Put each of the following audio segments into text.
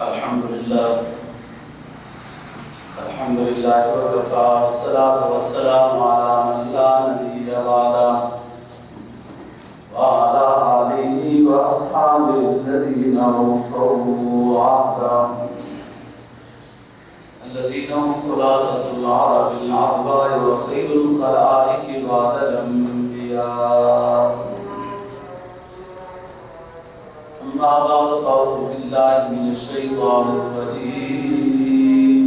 الحمدللہ وکفا والصلاة والسلام علی من لا نبی بعدہ وعلی آلہ واصحابہ الذین وفوا عہدہ الذین هم خلاصة العرب العرباء وخیر الخلائق بعد الانبیاء اما بعد فاعوذ باللہ من الشیطان الرجیم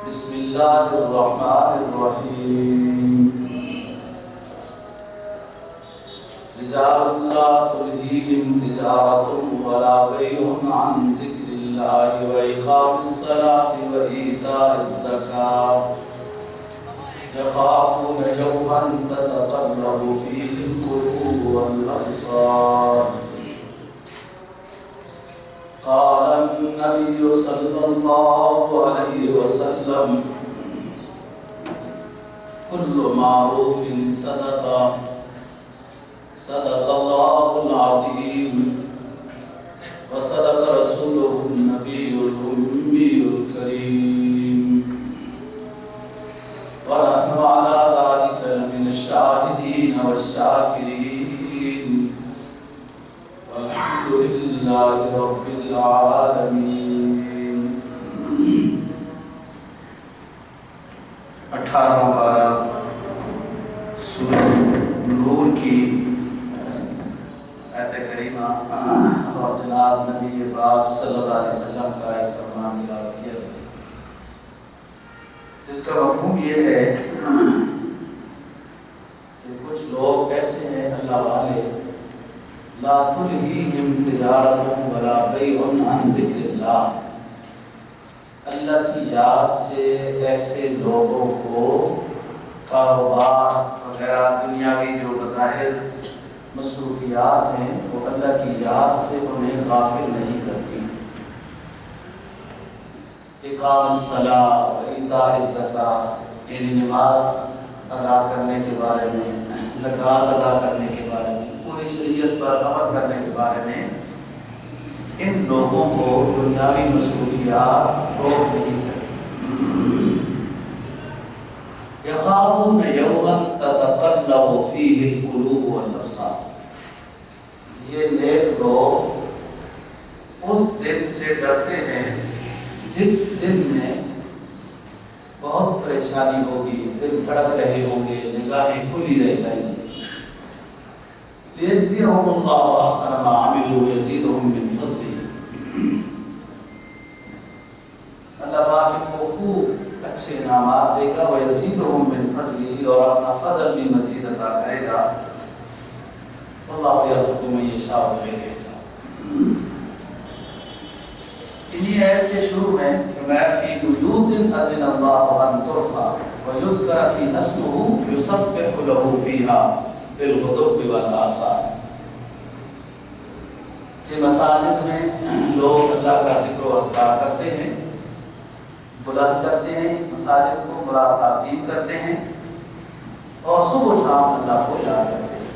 بسم اللہ الرحمن الرحیم رجال لا تلہیہم تجارت ولا بیع عن ذکر اللہ وإقام الصلاة وإیتاء الزکاة یخافون یوما تتقلب فیہ القلوب والابصار قال النبي صلى الله عليه وسلم كل معروف صدقة صدق الله العظيم وصدق رسوله النبي الأمي الكريم ونحن على ذلك من الشاهدين والشاكرين والحمد لله رب العالمين 18واں پارہ سورہ نور کی آیت کریمہ اور جناب نبی پاک صلی اللہ علیہ وسلم کا ایک فرمان تلاوت کیا جس کا مفہوم یہ ہے کہ کچھ لوگ ایسے ہیں اللہ والے لا تلہیہم تجارت ولا بیع عن ذکر اللہ، اللہ کی یاد سے ایسے لوگوں کو کاروبار وغیرہ دنیاوی جو بظاہر مصروفیات ہیں وہ اللہ کی یاد سے انہیں غافل نہیں کرتی۔ اقام الصلاۃ وایتاء الزکاۃ، یعنی نماز ادا کرنے کے بارے میں، زکوٰۃ ادا کرنے کے بارے میں، پوری شریعت پر عمل کرنے کے بارے میں ان لوگوں کو دنیاوی مصروفیات روک نہیں سکتی۔ یخافون یوما تتقلب فیہ القلوب والابصار، یہ نیک لوگ اس دن سے ڈرتے ہیں جس دن میں بہت پریشانی ہوگی، دل دھڑک رہے ہوں گے، نگاہیں کھلی رہ جائیں گی۔ لیجزیہم اللہ احسن ما عملوا ویزیدہم من فضلہ، اللہ پاک ان کو خوب اچھے انعامات دے گا، ویزیدہم من فضلہ، اور اپنا فضل بھی مزید عطا کرے گا۔ اللہ یرزق من یشاء بغیر حساب۔ انہی آیت کے شروع میں فرمایا فی بیوت اذن اللہ ان ترفع ویذکر فیہا اسمہ یسبح لہ فیہا بالغدو والآصال، کہ مساجد میں لوگ اللہ کا ذکر و اذکار کرتے ہیں، بلند کرتے ہیں، مساجد کو مراد تعظیم کرتے ہیں، اور صبح و شام اللہ کو یاد کرتے ہیں۔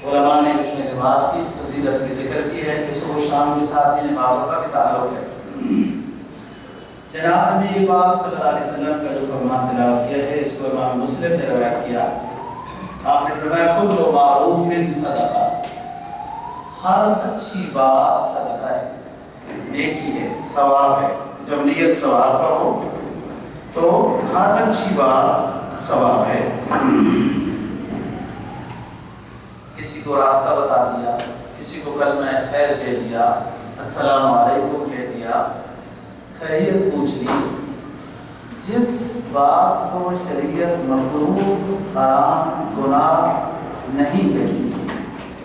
علماء نے اس میں نماز کی فضیلت کی ذکر کی ہے کہ صبح و شام کے ساتھ ہی نمازوں کا بھی تعلق ہے۔ جناب نبی پاک صلی اللہ علیہ وسلم کا جو فرمان تلاوت کیا ہے اس کو امام مسلم نے روایت کیا، آپ نے فرمایا کل معروف صدقہ، ہر اچھی بات صدقہ ہے، نیکی ہے، ثواب ہے۔ جب نیت ثواب کا ہو تو ہر اچھی بات ثواب ہے۔ کسی کو راستہ بتا دیا، کسی کو کلمہ خیر کہہ دیا، السلام علیکم کہہ دیا، خیریت پوچھ لی، جس بات کو شریعت مکروہ، حرام، گناہ نہیں کہتی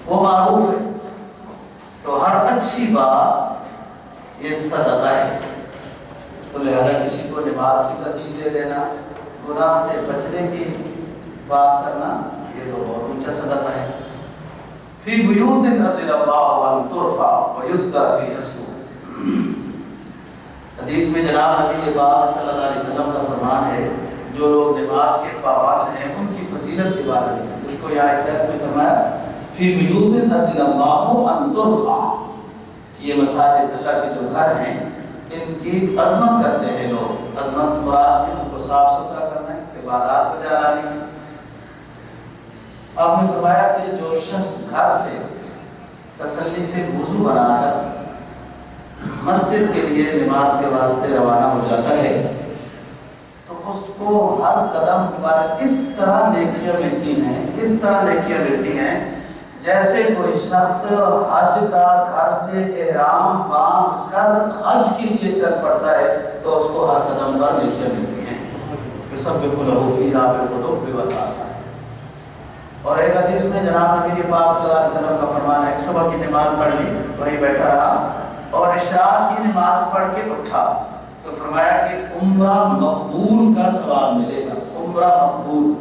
وہ معروف ہے، تو ہر اچھی بات یہ صدقہ ہے۔ تو لہذا کسی کو نماز کی ترغیب دے دینا، گناہ سے بچنے کی بات کرنا، یہ تو بہت اونچا صدقہ ہے۔ فی بیوت اذن اللہ ان ترفع ویذکر فیہا اسمہ، حدیث میں جناب نبی پاک صلی اللہ علیہ وسلم کا فرمان ہے جو لوگ نماز کے پابند ہیں ان کی فضیلت کے بارے میں، جس کو یہاں اس آیت میں فرمایا فی بیوت اذن اللہ ان ترفع، یہ مساجد اللہ کے جو گھر ہیں ان کی عظمت کرتے ہیں لوگ. عظمت مراد ان کو صاف ستھرا کرنا ہے، عبادات بجا لانی ہے. آپ نے فرمایا کہ جو شخص گھر سے تسلی سے وضو بنا کر مسجد کے لیے نماز کے واسطے روانہ ہو جاتا ہے تو اس کو ہر قدم پر اس طرح نیکیاں ملتی ہیں، اس طرح نیکیاں ملتی ہیں جیسے کوئی شخص حج کا گھر سے احرام باندھ کر حج کے لیے چل پڑتا ہے تو اس کو ہر قدم پر نیکیاں ملتی ہیں. یسبح لہ فیہا بالغدو والآصال. اور ایک حدیث میں جناب نبی پاک صلی اللہ علیہ وسلم کا فرمان ہے کہ صبح کی نماز پڑھ لی وہیں بیٹھا رہا اور عشاء کی نماز پڑھ کے اٹھا تو فرمایا کہ عمرہ مقبول کا ثواب ملے گا. عمرہ مقبول.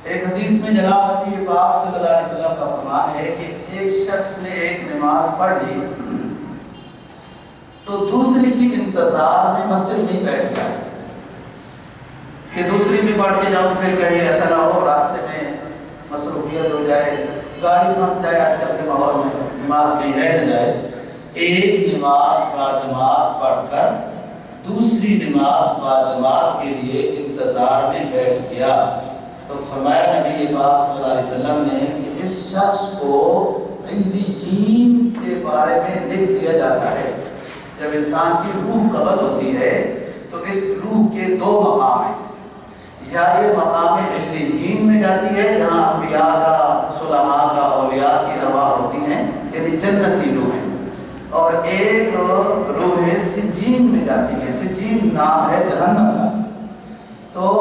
ایک حدیث میں جناب نبی پاک صلی اللہ علیہ وسلم کا فرمان ہے کہ ایک شخص نے ایک نماز پڑھ لی تو دوسری کی انتظار میں مسجد میں بیٹھ گیا کہ دوسری بھی پڑھ کے جاؤں، پھر کہیں ایسا نہ ہو راستے میں مصروفیت ہو جائے، گاڑی پھنس جائے آج کل کے ماحول میں، نماز کہیں رہ نہ جائے. ایک نماز با جماعت پڑھ کر دوسری نماز با جماعت کے لیے انتظار میں بیٹھ گیا تو فرمایا نبی پاک صلی اللہ علیہ وسلم نے کہ اس شخص کو علیین کے بارے میں لکھ دیا جاتا ہے. جب انسان کی روح قبض ہوتی ہے تو اس روح کے دو مقام ہیں، یا یہ مقام علیین میں جاتی ہے جہاں انبیاء کا، صلحاء کا، اولیاء کی رواح ہوتی ہیں یعنی جنتی روح ہیں، اور ایک روح سجین میں جاتی ہے. سجین نام ہے جہنم کا. تو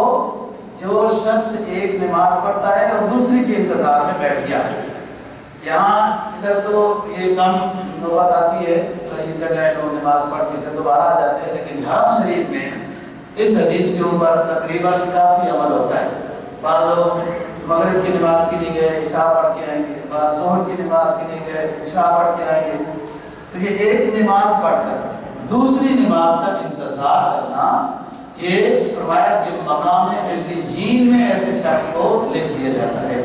جو شخص ایک نماز پڑھتا ہے اور دوسری کے انتظار میں بیٹھ گیا، یہاں ادھر تو یہ کم نوبت آتی ہے کئی جگہ لوگ نماز پڑھ کے پھر دوبارہ آ جاتے ہیں، لیکن حرم شریف میں اس حدیث کے اوپر تقریباً کافی عمل ہوتا ہے. بعض لوگ مغرب کی نماز کے لیے گئے عشاء پڑھ کے آئیں گے، بعض ظہر کی نماز کے لیے گئے عشاء پڑھ کے آئیں گے. تو یہ ایک نماز پڑھ کر دوسری نماز کا انتظار کرنا، یہ فرمایا کہ مقام علیین میں ایسے شخص کو لکھ دیا جاتا ہے.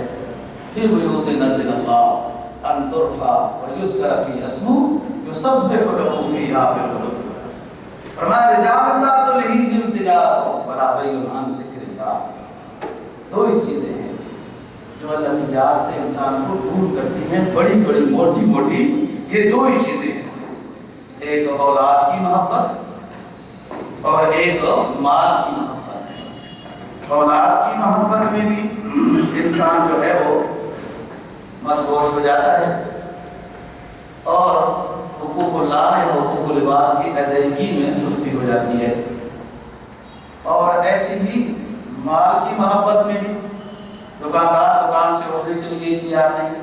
فی بیوت نزل اللہ ان ترفع ویذکر فیہا اسمہ یسبح لہ فیہا بالغدو والآصال. فرمایا رجال لا تلہیہم تجارۃ ولا بیع عن ذکر اللہ. دو ہی چیزیں ہیں جو اللہ کی یاد سے انسان کو دور کرتی ہیں، بڑی بڑی موٹی موٹی یہ دو ہی چیزیں ہیں. ایک اولاد کی محبت اور ایک مال کی محبت. اولاد کی محبت میں بھی انسان جو ہے وہ مدہوش ہو جاتا ہے اور حقوق اللہ یا حقوق العباد کی ادائیگی میں سستی ہو جاتی ہے. اور ایسی ہی مال کی محبت میں بھی دکاندار دکان سے اٹھنے کے لیے تیار نہیں.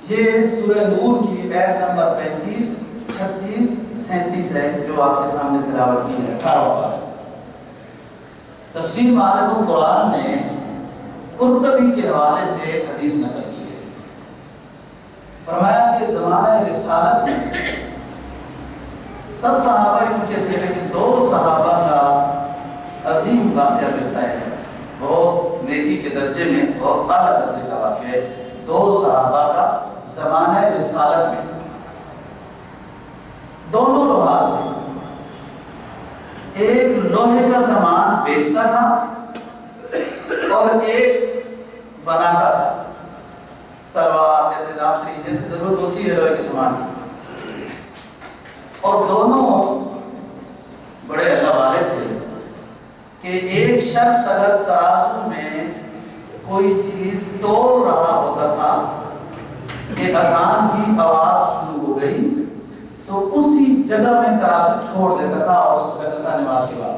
یہ سورہ نور کی آیت نمبر 35، 36، 37 ہے جو آپ کے سامنے تلاوت کی ہے. 18 بار تفسیر معارف القرآن نے قرطبی کے حوالے سے ایک حدیث نقل کی ہے. فرمایا کہ زمانہ رسالت میں سب صحابہ ہی اونچے تھے لیکن دو صحابہ کا عظیم واقعہ ملتا ہے، بہت نیکی کے درجے میں بہت اعلیٰ درجے کا واقعہ ہے. دو صحابہ کا زمانہ رسالت میں دونوں لوہار تھے. ایک لوہے کا سامان بیچتا تھا اور ایک بناتا تھا. تلوار جیسے داتری جیسے ضرورت ہوتی ہے لوہے کے سامان کی. اور دونوں بڑے اللہ والے تھے کہ ایک شخص اگر ترازو میں کوئی چیز تول رہا ہوتا تھا کہ اذان کی آواز شروع ہو گئی تو اسی جگہ میں ترازو چھوڑ دیتا تھا اور اس کو کہتا تھا نماز کے بعد.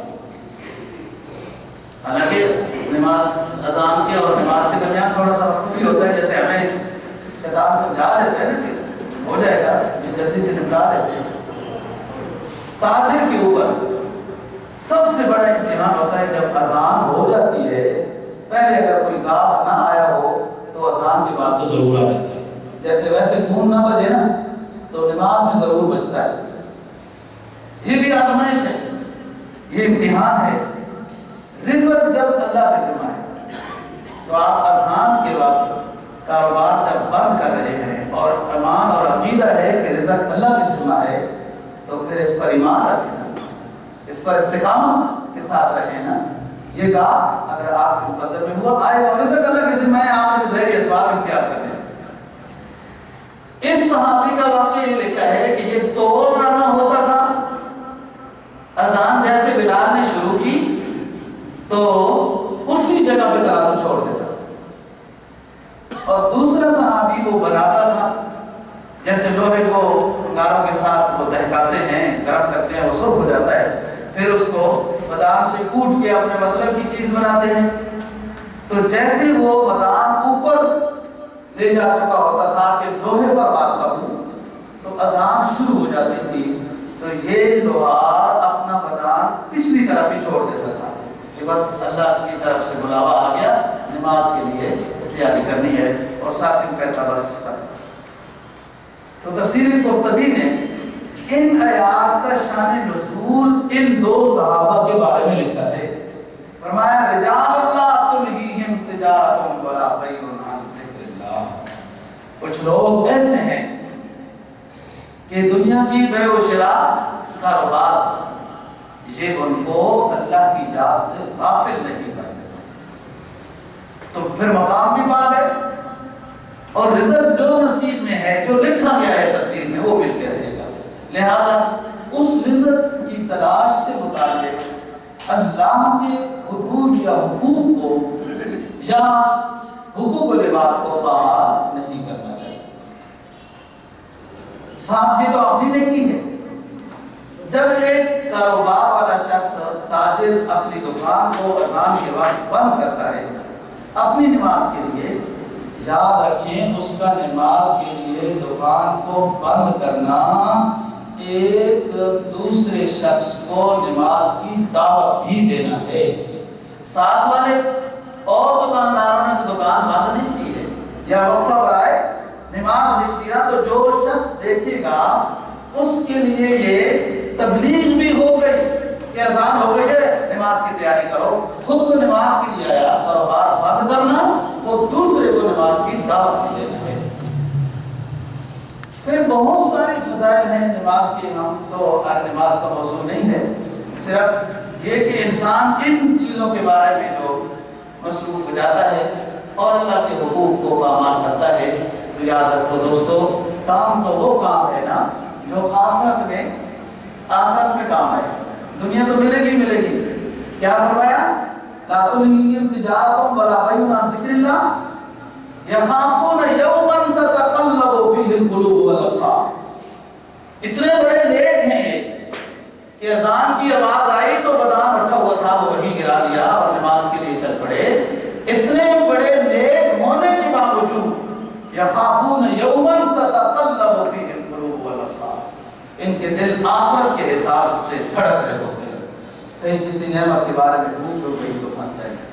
حالانکہ نماز اذان کے اور نماز کے درمیان تھوڑا سا وقت بھی ہوتا ہے، جیسے ہمیں شیطان سمجھا دیتے ہیں نا کہ ہو جائے گا یہ جلدی سے نپٹا دیتے ہیں. تاجر کے اوپر سب سے بڑا امتحان ہوتا ہے جب اذان ہو جاتی ہے، پہلے اگر کوئی گاہک نہ آیا ہو تو اذان کے بعد تو ضرور آ جاتا ہے. جیسے ویسے فون نہ بجے نا تو نماز میں ضرور بچتا ہے. یہ بھی آزمائش ہے، یہ امتحان ہے. رزق جب اللہ کے ذمہ ہے تو آپ اذان کے بعد کاروبار جب بند عمل کر رہے ہیں اور ایمان اور عقیدہ ہے کہ رزق اللہ کی ذمہ ہے، تو پھر اس پر ایمان رکھیں نا، اس پر استقامت کے ساتھ رہیں نا۔ یہ کہا اگر آپ کے مقدر میں ہوا آئے گا، رزق اللہ کی ذمہ ہے، آپ نے ظاہری اسباب اختیار کرنے۔ اس صحابی کا واقعہ یہ لکھا ہے کہ یہ توڑ رہنا ہوتا تھا، اذان جیسے بلال نے شروع کی تو اسی جگہ پہ ترازو چھوڑ دیتا، اور دوسرا صحابی وہ بناتا تھا، جیسے لوہے کو انگاروں کے ساتھ وہ دہکاتے ہیں، گرم کرتے ہیں، وہ سرخ ہو جاتا ہے، پھر اس کو بادام سے کوٹ کے اپنے مطلب کی چیز بناتے ہیں۔ تو جیسے وہ بادام اوپر لے جا چکا ہوتا تھا کہ لوہے پر مارتا ہوں تو اذان شروع ہو جاتی تھی، تو یہ لوہار اپنا بادام پچھلی طرف ہی چھوڑ دیتا تھا کہ بس اللہ کی طرف سے بلاوا آ گیا، نماز کے لیے تیاری کرنی ہے، اور ساتھ ہی کہتا بس اس پر۔ تو تفسیر قرطبی نے ان آیات کا شان نزول ان دو صحابہ کے بارے میں لکھا ہے، فرمایا رجال اللہ تلہیہم تجارت ولا بیع عن ذکر اللہ، کچھ لوگ ایسے ہیں کہ دنیا کی بے و شراء کاروبار یہ ان کو اللہ کی یاد سے غافل نہیں کر سکتا، تو پھر مقام بھی پا گئے اور رزق جو نصیب میں ہے، جو لکھا گیا ہے تقدیر میں، وہ مل کے رہے گا۔ لہذا اس رزق کی تلاش سے متعلق اللہ کے حدود یا حقوق کو یا حقوق العباد کو پامال نہیں کرنا چاہیے۔ ساتھ ہی تو اپنی نیکی ہے، جب ایک کاروبار والا شخص تاجر اپنی دکان کو اذان کے وقت بند کرتا ہے اپنی نماز کے لیے، یاد رکھیں اس کا نماز کے لیے دکان کو بند کرنا ایک دوسرے شخص کو نماز کی دعوت بھی دینا ہے۔ ساتھ والے اور دکانداروں نے تو دکان بند نہیں کی ہے یا وقفہ برائے نماز لکھ دیا، تو جو شخص دیکھے گا اس کے لیے یہ تبلیغ بھی ہو گئی کہ اذان ہو گئی ہے، نماز کی تیاری کرو۔ خود کو نماز کے لیے آیا، کاروبار بند کرنا، وہ دوسرے کو نماز کی دعوت بھی دینا ہے۔ پھر بہت ساری فضائل ہیں نماز کی، ہم تو نماز کا موضوع نہیں ہے، صرف یہ کہ انسان ان چیزوں کے بارے میں جو مصروف ہو جاتا ہے اور اللہ کے حقوق کو پامال کرتا ہے، تو یاد رکھو دوستو، کام تو وہ کام ہے نا جو آخرت میں کام ہے، دنیا تو ملے گی۔ کیا فرمایا؟ لا تلہیہم تجارت ولا بیع عن ذکر اللہ یخافون یوما تتقلب فیہ القلوب والابصار۔ اتنے بڑے نیک ہیں کہ اذان کی آواز آئی تو بادام رکھا ہوا تھا وہ وہیں گرا دیا اور نماز کے لیے چل پڑے۔ اتنے بڑے نیک ہونے کے باوجود یخافون یوما تتقلب فیہ القلوب والابصار، ان کے دل آخرت کے حساب سے دھڑک رہے ہوتے ہیں۔ کہیں کسی نعمت کے بارے میں پوچھو گئی تو پھنس جائے گا،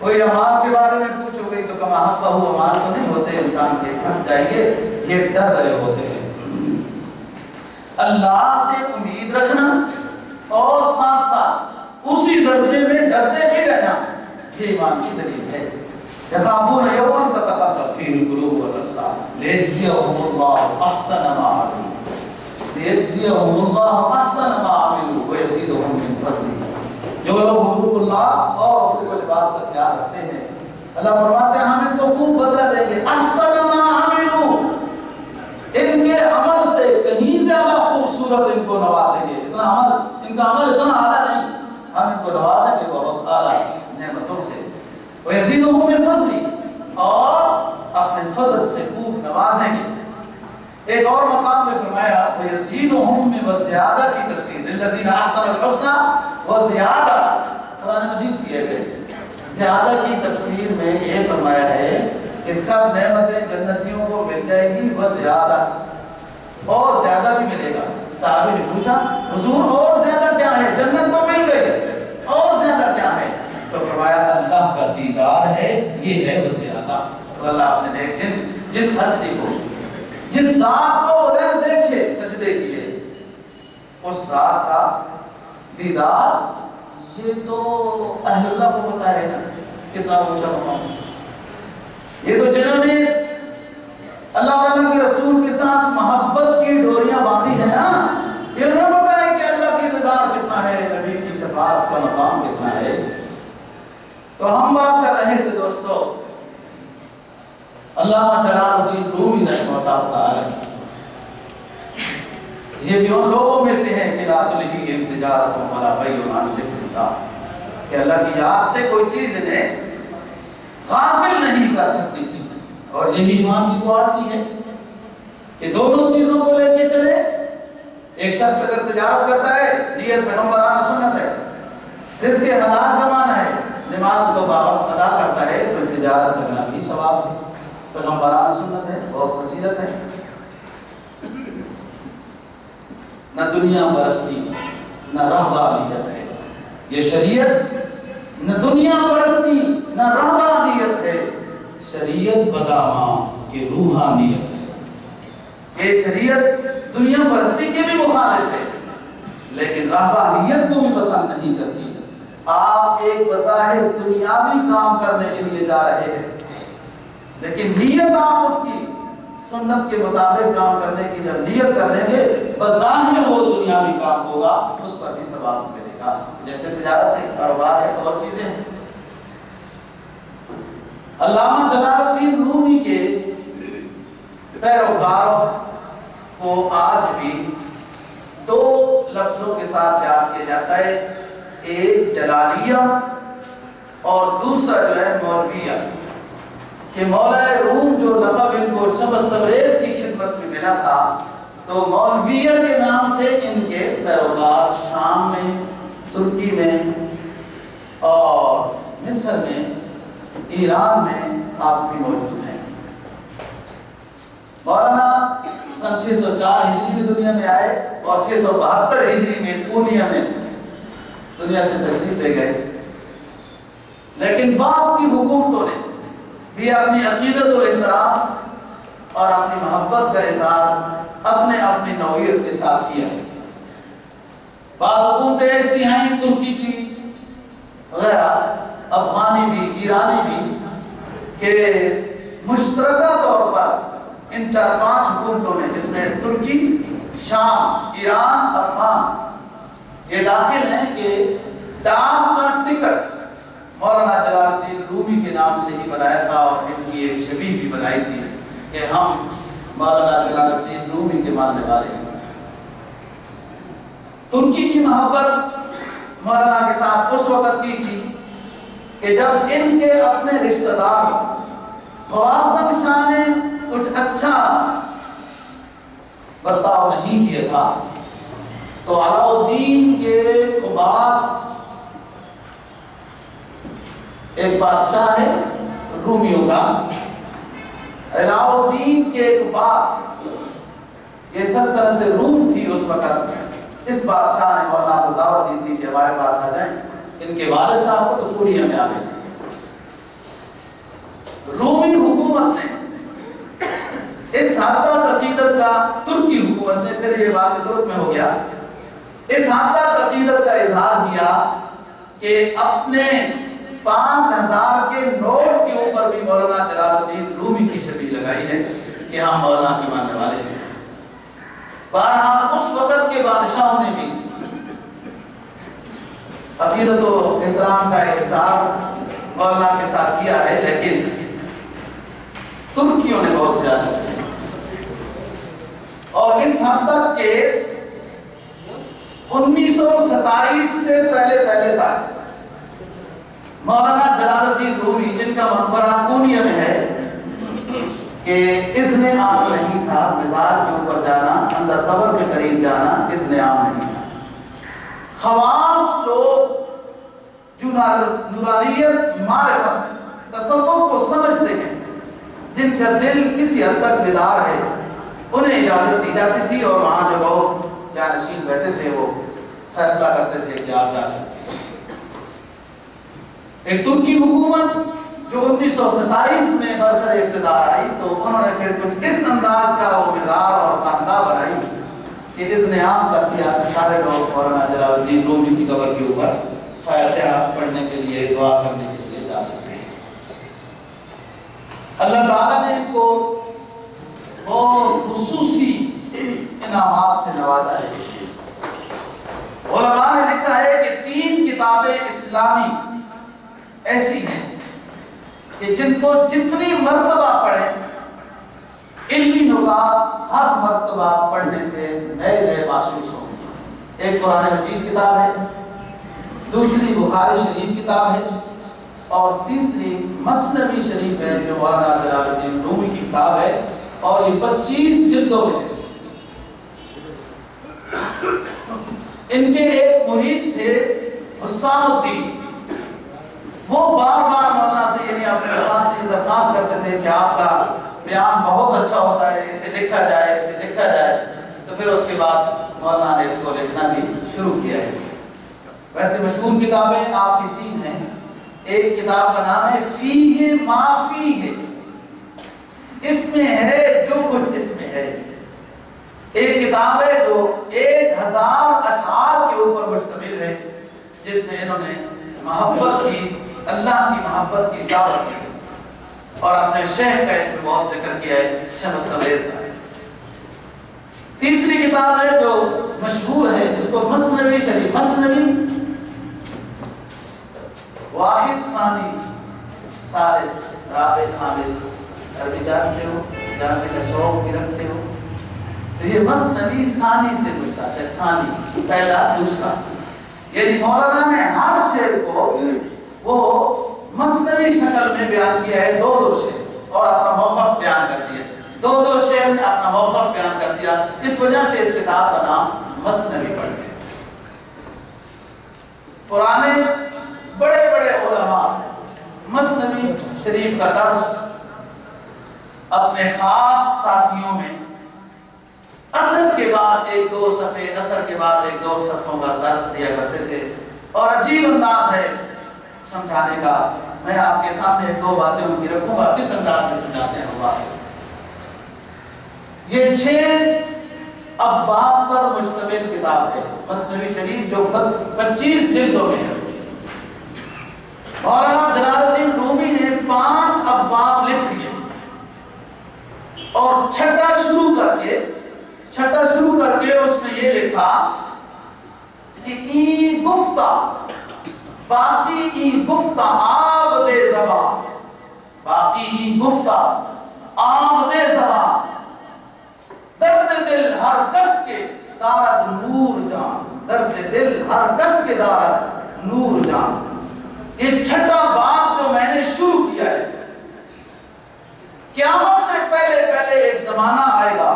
کوئی امان کے بارے میں پوچھو گئی تو کما حق بہو امان تو نہیں ہوتے انسان کے، پھنس جائیں گے، یہ ڈر رہے ہوتے ہیں۔ اللہ سے امید رکھنا اور ساتھ ساتھ اسی درجے میں ڈرتے بھی رہنا، یہ ایمان کی دلیل ہے۔ یخافون یوما تتقلب فیہ القلوب والابصار لیجزیہم اللہ احسن ما عملوا لیجزیہم اللہ احسن ما عملوا ویزیدہم من فضلہ۔ جو لوگ حقوق اللہ اور حقوق العباد کا خیال رکھتے ہیں، اللہ فرماتے ہیں ہم ان کو خوب بدلہ دیں گے، احسن ما عملوا، ان کے عمل سے کہیں زیادہ خوبصورت ان کو نوازیں گے۔ اتنا عمل، ان کا عمل اتنا اعلیٰ نہیں، ہم ان کو نوازیں گے بہت اعلیٰ نعمتوں سے۔ وَيَزِيدُهُم مِّن فَضْلِهِ، اور اپنے فضل سے خوب نوازیں گے۔ ایک اور مقام میں فرمایا وَيَزِيدُهُم مِّن وَزِيَادَةٍ کی تفسیر لِلَّذِينَ أَحْسَنُوا الْحُسْنَى وَزِيَادَةٍ، قرآن مجید کی ہے۔ زیادہ کی تفسیر میں یہ فرمایا ہے کہ سب نعمتیں جنتیوں کو مل جائیں گی، وزیادہ، اور زیادہ بھی ملے گا۔ صحابی نے پوچھا حضور اور زیادہ کیا ہے؟ جنت تو مل گئی، اور زیادہ کیا ہے؟ تو فرمایا اللہ کا دیدار ہے، یہ ہے وزیادہ۔ تو اللہ اپنے ایک دن جس ہستی کو، جس ذات کو بغیر دیکھے سجدے کیے، اس ذات کا دیدار، یہ تو اہل اللہ کو پتا ہے نا کتنا اونچا مقام۔ یہ تو جنہوں نے علامہ جلال الدین رومی رحمہ اللہ تعالی یہ بھی ان لوگوں میں سے ہیں کہ لا تلہیہم تجارۃ ولا بیع عن ذکر اللہ، کہ اللہ کی یاد سے کوئی چیز انہیں غافل نہیں کر سکتی تھی. اور یہی ایمان کی کوالٹی ہے کہ دونوں چیزوں کو لے کے چلے. ایک شخص اگر تجارت کرتا ہے، نیت میں نمبرانہ سنت ہے، رزق حلال کمانا ہے، نماز کو پابند ادا کرتا ہے، تو تجارت کرنا بھی ثواب ہے، پیغمبرانہ سنت ہے، بہت فضیلت ہے. نہ دنیا پرستی نہ رہبانیت ہے یہ شریعت، نہ دنیا پرستی نہ رہبانیت ہے، شریعت بداماں کی روحانیت ہے. یہ شریعت دنیا پرستی کے بھی مخالف ہے لیکن رہبانیت کو بھی پسند نہیں کرتی. آپ ایک بظاہر دنیاوی کام کرنے کے لیے جا رہے ہیں لیکن نیت آپ اس کی سنت کے مطابق کام کرنے کی جب نیت کر لیں گے، بظاہر وہ دنیاوی کام ہوگا، اس پر بھی ثواب ملے گا. جیسے تجارت ہے، کاروبار ہے، اور چیزیں ہیں. علامہ جلال الدین رومی کے پیروکاروں کو آج بھی دو لفظوں کے ساتھ یاد کیا جاتا ہے، ایک جلالیہ اور دوسرا جو ہے مولویہ. کہ مولا روم جو لقب ان کو شمس تبریز کی خدمت میں ملا تھا، تو مولویہ کے نام سے ان کے پیروکار شام میں، ترکی میں اور مصر میں، ایران میں آپ بھی موجود ہیں. مولانا سن 604 ہجری میں دنیا میں آئے اور 672 ہجری میں پورنیا میں دنیا سے تشریف لے گئے. لیکن بعد کی حکومتوں نے بھی اپنی عقیدت و احترام اور اپنی محبت کا اظہار اپنی نوعیت کے ساتھ کیا. بعض حکومتیں ایسی ہیں ترکی کی وغیرہ، افغانی بھی، ایرانی بھی، کہ مشترکہ طور پر ان 4-5 حکومتوں نے، جس میں ترکی، شام، ایران، افغان یہ داخل ہیں، کہ ڈاک کا ٹکٹ مولانا جلال الدین رومی کے نام سے ہی بنایا تھا اور ان کی ایک شبیہ بھی بنائی تھی کہ ہم مولانا جلال الدین رومی کے ماننے والے ہیں. ترکی کی محبت مولانا کے ساتھ اس وقت کی تھی کہ جب ان کے اپنے رشتہ دار خوارزم شاہ نے کچھ اچھا برتاؤ نہیں کیا تھا، تو علاؤالدین کے قباد ایک بادشاہ ہے رومیوں کا، علاؤالدین کے بعد یہ سلطنت روم تھی اس وقت. اس بادشاہ نے مولانا کو دعوت دی تھی کہ ہمارے پاس آ جائیں. ان کے والد صاحب کو تو پوریا میں آ گئے تھے. رومی حکومت نے اس حد تک عقیدت کا، ترکی حکومت نے، پھر یہ بات ترک میں ہو گیا، اس حد تک عقیدت کا اظہار کیا کہ اپنے 5000 کے نوٹ کے اوپر بھی مولانا جلال الدین رومی کی شبیہ لگائی ہے کہ ہم مولانا کے ماننے والے ہیں. بہرحال اس وقت کے بادشاہوں نے بھی عقیدت و احترام کا اظہار مولانا کے ساتھ کیا ہے، لیکن ترکیوں نے بہت زیادہ کیا، اور اس حد تک کہ 1927 سے پہلے تک مولانا جلال الدین رومی، جن کا مقبرہ پورنیا میں ہے، کہ اذن عام نہیں تھا مزار کے اوپر جانا، اندر قبر کے قریب جانا اذن عام نہیں تھا. خواص لوگ جو نورانیت، معرفت، تصوف کو سمجھتے ہیں، جن کا دل کسی حد تک بیدار ہے، انہیں اجازت دی جاتی تھی اور وہاں جو لوگ جانشین بیٹھے تھے وہ فیصلہ کرتے تھے کہ آپ جا سکتے ہیں. ایک ترکی حکومت جو 1927 میں برسر اقتدار آئی، تو انہوں نے پھر کچھ اس انداز کا وہ مزار اور خاندان بنائی کہ اذن عام کر دیا کہ سارے لوگ مولانا جلال الدین رومی کی قبر کے اوپر فاتحہ پڑھنے کے لیے، دعا کرنے کے لیے جا سکتے ہیں. اللہ تعالیٰ نے ان کو بہت خصوصی انعامات سے نوازا ہے. علماء نے لکھا ہے کہ 3 کتابیں اسلامی ایسی ہیں کہ جن کو جتنی مرتبہ پڑھیں ہر مرتبہ پڑھنے سے نئے نئے محسوس ہوں گے۔ ایک قرآن مجید کتاب ہے، دوسری بخاری شریف کتاب ہے، اور تیسری مثنوی شریف ہے جو مولانا جلال الدین رومی کی کتاب ہے، اور یہ 25 جلدوں میں ہے۔ ان کے ایک مرید تھے حسام الدین، وہ بار بار مولانا سے یعنی اپنے استاد سے درخواست کرتے تھے کہ آپ کا بیان بہت اچھا ہوتا ہے، اسے لکھا جائے، اسے لکھا جائے۔ تو پھر اس کے بعد مولانا نے اس کو لکھنا بھی شروع کیا ہے۔ ویسے مشہور کتابیں آپ کی 3 ہیں۔ ایک کتاب کا نام ہے فیہ ما فیہ، اس میں ہے جو کچھ اس میں ہے۔ ایک کتاب ہے جو 1000 اشعار کے اوپر مشتمل ہے، جس میں انہوں نے محبت کی، اللہ کی محبت کی دعوت دی، اور اپنے شیخ کا اس میں بہت ذکر کیا ہے، شمس تبریز کا۔ تیسری کتاب ہے جو مشہور ہے، جس کو مثنوی شریف، مثنوی واحد ثانی ثالث رابع خامس، عربی جانتے ہو، جاننے کا شوق بھی رکھتے ہو، تو یہ مثنوی ثانی سے گزرتا ہے، ثانی پہلا دوسرا، یعنی مولانا نے ہر شعر کو وہ مثنوی شکل میں بیان کیا ہے، 2 شعر، اور اپنا موقف بیان کر دیا، 2 شعر میں اپنا موقف بیان کر دیا۔ اس وجہ سے اس کتاب کا نام مثنوی پڑ گیا۔ پرانے بڑے بڑے علماء مثنوی شریف کا درس اپنے خاص ساتھیوں میں عصر کے بعد 1-2 صفحے، عصر کے بعد 1-2 صفحوں کا درس دیا کرتے تھے، اور عجیب انداز ہے سمجھانے کا۔ میں آپ کے سامنے 1-2 باتیں ان کی رکھوں گا، کس انداز میں سمجھاتے ہیں وہ۔ یہ 6 ابواب پر مشتمل کتاب ہے مثنوی شریف، جو 25 جلدوں میں ہے۔ مولانا جلال الدین رومی نے 5 ابواب لکھ دیے، اور چھٹا شروع کر کے اس میں یہ لکھا کہ ای گفتہ باقی ای گفتہ آب دے زبان، باقی ای گفتہ آب دے زبان، درد دل ہر کس کے دارد نور جان، درد دل ہر کس کے دارد نور جان۔ یہ چھٹا باب جو میں نے شروع کیا ہے، قیامت سے پہلے ایک زمانہ آئے گا،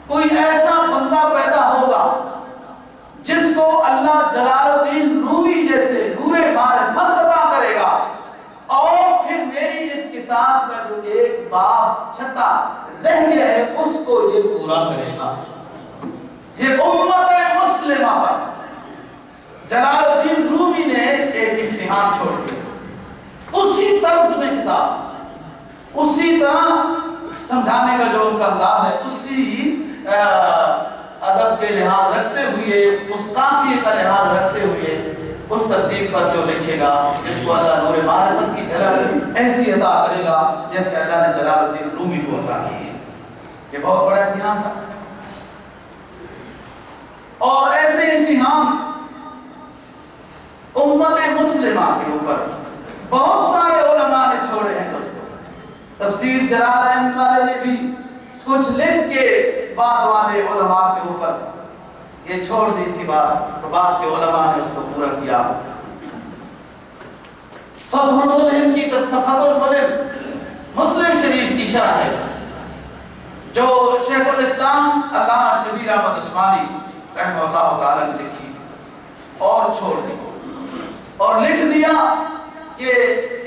کوئی ایسا بندہ پیدا ہوگا جس کو اللہ جلال الدین رومی جیسے نور معرفت عطا کرے گا، اور پھر میری اس کتاب کا جو ایک باب چھٹا رہ گیا ہے اس کو یہ پورا کرے گا۔ یہ امت مسلمہ پر جلال الدین رومی نے ایک امتحان چھوڑ دیا، اسی طرز میں کتاب، اسی طرح سمجھانے کا جو ان کا انداز ہے، اسی ادب کے لحاظ رکھتے ہوئے، اس قافیے کا لحاظ رکھتے ہوئے، اس ترتیب پر جو لکھے گا، جس کو اللہ نور معرفت کی جھلک ایسی عطا کرے گا جیسے اللہ نے جلال الدین رومی کو عطا کی ہے۔ یہ بہت بڑا امتحان تھا، اور ایسے امتحان امت مسلمہ کے اوپر بہت سارے علماء نے چھوڑے ہیں دوستوں۔ تفسیر جلالین والے نے بھی کچھ لکھ کے بعد والے علماء کے اوپر یہ چھوڑ دی تھی بات، تو بعد کے علماء نے اس کو پورا کیا۔ فتح الملہم کی فتح الملہم مسلم شریف کی شرح ہے، جو شیخ الاسلام علامہ شبیر احمد عثمانی رحمہ اللہ تعالی نے لکھی اور چھوڑ دی، اور لکھ دیا کہ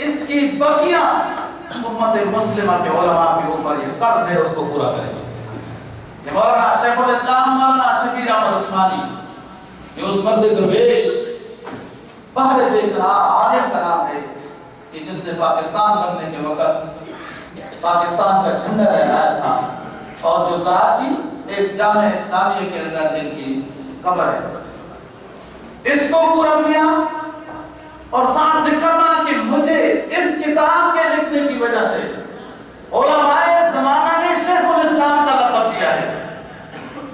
اس کی بقیہ امت مسلمہ کے علماء کے اوپر یہ قرض ہے، اس کو پورا کریں۔ یہ مولانا شیخ الاسلام مولانا شبیر احمد عثمانی، یہ اس مرد درویش بحر بے قرار عالم کا نام ہے کہ جس نے پاکستان بننے کے وقت پاکستان کا جھنڈا لہرایا تھا، اور جو کراچی ایک جامع اسلامیہ کے اندر جن کی قبر ہے، اس کو پورا کیا۔ اور ساتھ دقت کہ مجھے اس کتاب کے لکھنے کی وجہ سے علماء زمانہ نے شیخ الاسلام کا لقب دیا ہے،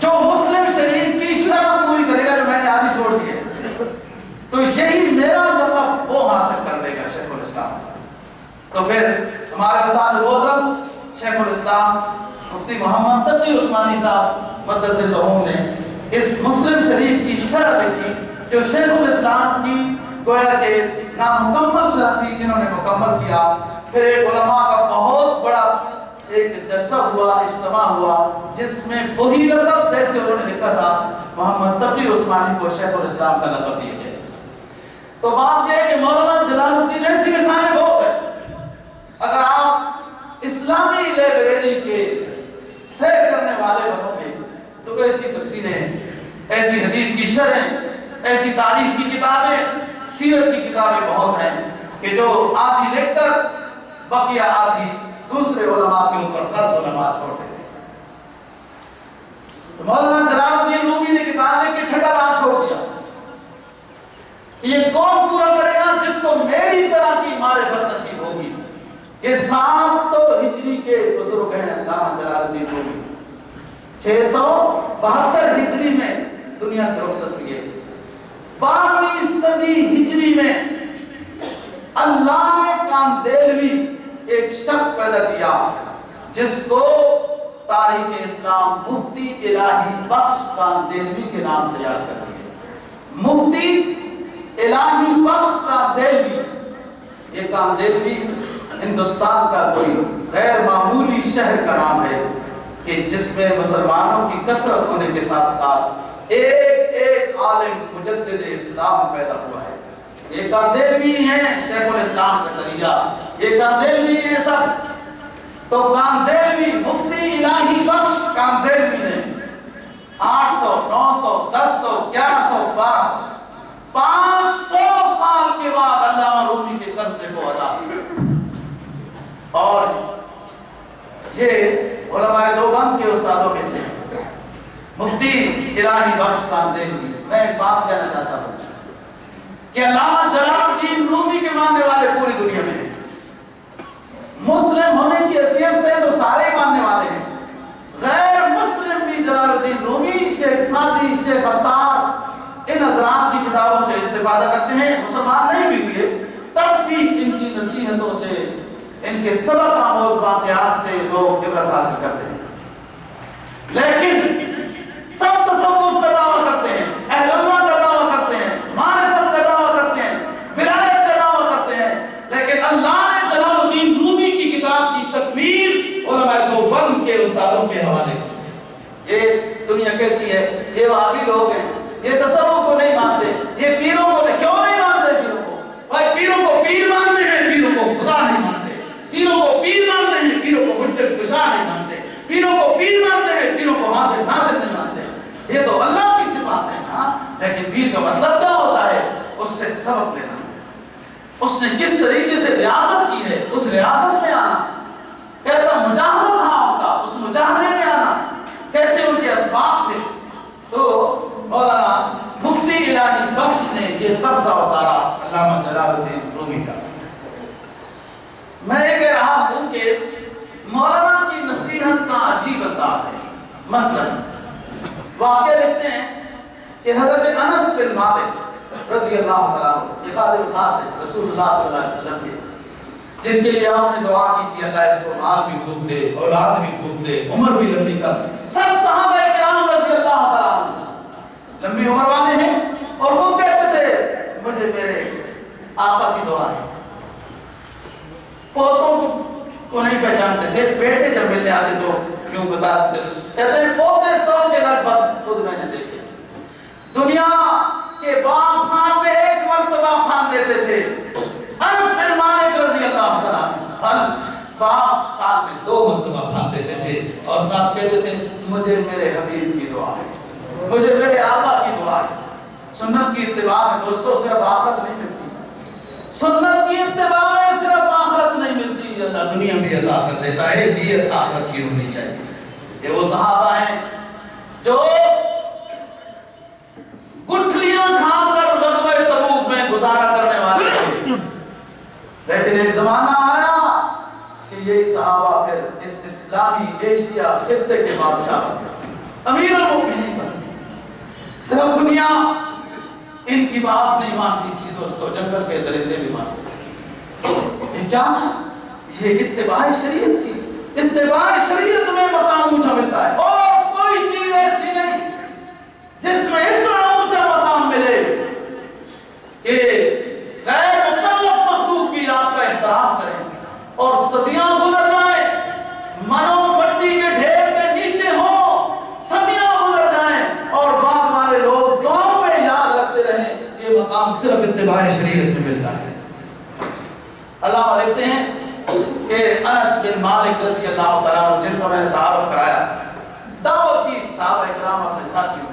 جو مسلم شریف کی شرح پوری کرے گا، جو میں نے آدھی چھوڑ دی ہے، تو یہی میرا لقب وہ حاصل کر لے گا، شیخ الاسلام۔ تو پھر ہمارے استاد محترم شیخ الاسلام مفتی محمد تقی عثمانی صاحب مدث العمر نے اس مسلم شریف کی شرح لکھی جو شیخ الاسلام کی گویا کہ نامکمل شرح تھی، جنہوں نے مکمل کیا۔ پھر ایک علماء کا بہت بڑا ایک جلسہ ہوا، اجتماع ہوا، جس میں وہی لقب جیسے انہوں نے لکھا تھا محمد تقی عثمانی کو شیخ الاسلام کا لقب دیا گیا۔ تو بات یہ ہے کہ مولانا جلال الدین ایسی مثالیں بہت ہیں۔ اگر آپ اسلامی لائبریری کے سیر کرنے والے بنو گے تو ایسی تفسیریں، ایسی حدیث کی شرحیں، ایسی تاریخ کی کتابیں، سیرت کی کتابیں بہت ہیں کہ جو آدھی لکھ کر بقیہ آدھی دوسرے علماء کے اوپر قرض علماء چھوڑ دیتے ہیں۔ تو مولانا جلال الدین رومی نے کتاب لکھ کے چھٹا کام چھوڑ دیا کہ یہ کون پورا کرے گا جس کو میری طرح کی معرفت نصیب ہوگی۔ یہ 700 ہجری کے بزرگ ہیں علامہ جلال الدین رومی، 672 ہجری میں دنیا سے رخصت ہوئے۔ 12ویں صدی ہجری میں اللہ نے کاندیلوی ایک شخص پیدا کیا جس کو تاریخ اسلام مفتی الہی بخش کاندیلوی کے نام سے یاد کر دیا۔ مفتی الہی بخش کاندیلوی، یہ کاندیلوی ہندوستان کا کوئی غیر معمولی شہر کا نام ہے کہ جس میں مسلمانوں کی کثرت ہونے کے ساتھ ساتھ ایک ایک عالم مجدد اسلام پیدا ہوا ہے۔ یہ کاندیلوی ہیں شیخ الاسلام زکریا، یہ کاندیلوی ہیں سب۔ تو کاندیلوی مفتی الہی بخش کاندیلوی نے 800 900 1000 1100 1200 500 سال کے بعد علامہ رومی کے قرضے کو ادا کیا۔ اور یہ علماء دیوبند کے استادوں میں سے مفتی الہی بخش کاندیلوی۔ میں ایک بات کہنا چاہتا ہوں کہ علامہ جلال الدین رومی کے ماننے والے پوری دنیا میں ہیں۔ مسلم ہونے کی حیثیت سے تو سارے ماننے والے ہیں، غیر مسلم بھی جلال الدین رومی، شیخ سعدی، شیخ عطار ان حضرات کی کتابوں سے استفادہ کرتے ہیں۔ مسلمان نہیں بھی ہوئے تب بھی ان کی نصیحتوں سے، ان کے سبق آموز واقعات سے لوگ عبرت حاصل کرتے ہیں۔ لیکن سب تصوف کا دعویٰ کرتے ہیں، اہل اللہ کا دعویٰ کرتے ہیں، معرفت کا دعویٰ کرتے ہیں، ولایت کا دعویٰ کرتے ہیں، لیکن اللہ نے جلال الدین رومی کی کتاب کی تکمیل علماء دیوبند کے استادوں کے حوالے کی۔ یہ دنیا کہتی ہے یہ وہابی لوگ ہیں، یہ تصوف کو نہیں مانتے، یہ پیروں کو نہیں۔ کیوں نہیں مانتے پیروں کو؟ بھائی پیروں کو پیر مانتے ہیں، پیروں کو خدا نہیں مانتے۔ پیروں کو پیر مانتے ہیں، پیروں کو مشکل کشا نہیں مانتے۔ پیروں کو پیر مانتے ہیں، پیروں کو حاضر ناظر نہیں مانتے۔ یہ تو اللہ کی صفات ہے نا، لیکن پیر کا مطلب کیا ہوتا ہے؟ اس سے سبق لینا، اس نے کس طریقے سے ریاضت کی ہے اس ریاضت میں آنا، کیسا مجاہدہ تھا ان کا اس مجاہدے میں آنا، کیسے ان کے اسباب تھے۔ تو مولانا مفتی الہی بخش نے یہ قرضہ اتارا علامہ جلال الدین رومی کا۔ میں یہ کہہ رہا ہوں کہ مولانا کی نصیحت کا عجیب انداز ہے۔ مثلا واقعہ لکھتے ہیں کہ حضرت انس بن مالک رضی اللہ تعالیٰ عنہ، یہ خادم خاص ہے رسول اللہ صلی اللہ علیہ وسلم کے، جن کے لیے آپ نے دعا کی تھی اللہ اس کو مال بھی خوب دے، اولاد بھی خوب دے، عمر بھی لمبی کر۔ سب صحابہ کرام رضی اللہ تعالیٰ عنہ لمبی عمر والے ہیں اور خود کہتے تھے مجھے میرے آقا کی دعا ہے۔ پوتوں کو نہیں پہچانتے تھے، بیٹے جب ملنے آتے تو کیوں بتاتے تھے، کہتے ہیں پوتے 100 کے لگ بھگ خود میں نے دیکھے۔ دنیا کے باغ سال میں 1 مرتبہ پھل دیتے تھے۔ انس بن مالک رضی اللہ تعالیٰ پھل باغ سال میں 2 مرتبہ پھل دیتے تھے اور ساتھ کہتے تھے مجھے میرے حبیب کی دعا ہے، مجھے میرے آقا کی دعا ہے۔ سنت کی اتباع میں دوستو صرف آخرت نہیں ملتی، سنت کی اتباع میں صرف آخرت نہیں ملتی، اللہ دنیا بھی عطا کر دیتا ہے، نیت آخرت کی ہونی چاہیے۔ یہ وہ صحابہ ہیں جو گٹھلیاں کھا کر غزوہ تبوک میں گزارا کرنے والے تھے، لیکن ایک زمانہ آیا کہ یہی صحابہ پھر اس اسلامی ایشیا خطے کے بادشاہ بن گئے، امیر المؤمنین بن گئے۔ صرف دنیا ان کی بات نہیں مانتی تھی دوستو، جنگل کے درندے بھی مانتے تھے۔ یہ کیا تھا؟ یہ اتباع شریعت تھی، اتباع شریعت میں مقام اونچا ملتا ہے، اور کوئی چیز ایسی نہیں جس میں اتنا اونچا مقام ملے کہ غیر مکلف مخلوق بھی آپ کا احترام کریں اور صدیاں گزر جائیں، منو مٹی کے ڈھیر کے نیچے ہوں، صدیاں گزر جائیں اور بعد والے لوگ دعاؤں میں یاد رکھتے رہیں، یہ مقام صرف اتباع شریعت میں ملتا ہے۔ علامہ لکھتے ہیں کہ انس بن مالک رضی اللہ تعالیٰ عنہ، جن کو میں نے تعارف کرایا، دعوت کی صحابہ اکرام اپنے ساتھیوں،